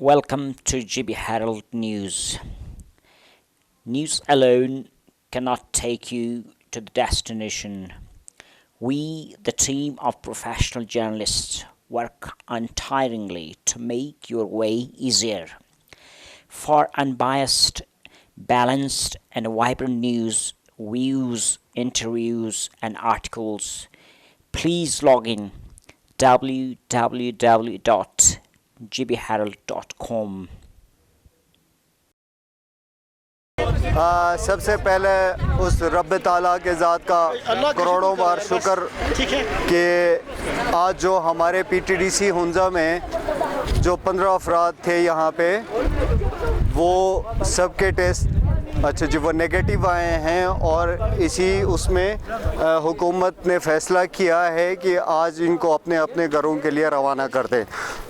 Welcome to G.B.Herald News. News alone cannot take you to the destination. We, the team of professional journalists, work untiringly to make your way easier. For unbiased, balanced and vibrant news, views, interviews and articles, please log in www.gbherald.com. सबसे पहले उस रब ताला के ज़ात का करोड़ों बार शुक्र कि आज जो हमारे PTDC हुंजा में जो 15 अफराद थे यहाँ पे वो सबके टेस्ट अच्छा जी वो नेगेटिव आए हैं और इसी उसमें हुकूमत ने फ़ैसला किया है कि आज इनको अपने अपने घरों के लिए रवाना कर दें।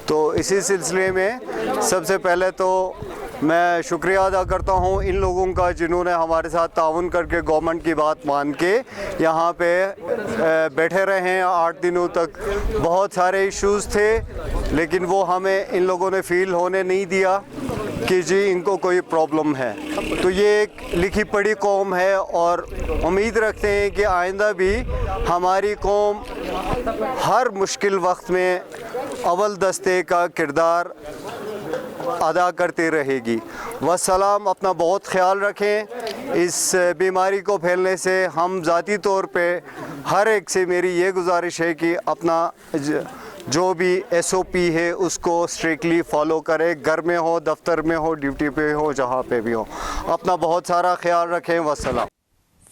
तो इसी सिलसिले में सबसे पहले तो मैं शुक्रिया अदा करता हूँ इन लोगों का जिन्होंने हमारे साथ ताउन करके गवर्नमेंट की बात मान के यहाँ पे बैठे रहे हैं 8 दिनों तक। बहुत सारे इश्यूज़ थे लेकिन वो हमें इन लोगों ने फ़ील होने नहीं दिया कि जी इनको कोई प्रॉब्लम है। तो ये एक लिखी पढ़ी कौम है और उम्मीद रखते हैं कि आइंदा भी हमारी कौम हर मुश्किल वक्त में अव्वल दस्ते का किरदार अदा करती रहेगी। वस्सलाम, अपना बहुत ख्याल रखें। इस बीमारी को फैलने से हम ज़ाती तौर पे हर एक से मेरी ये गुजारिश है कि अपना जो भी SOP है उसको स्ट्रिक्टली फॉलो करें, घर में हो, दफ्तर में हो, ड्यूटी पे हो, जहाँ पे भी हो। अपना बहुत सारा ख्याल रखें। वस्सलाम।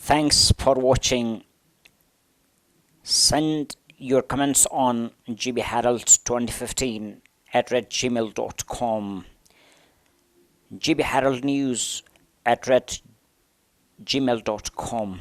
Thanks for watching. Send your comments on gbherald2015@gmail.com. gbheraldnews@gmail.com.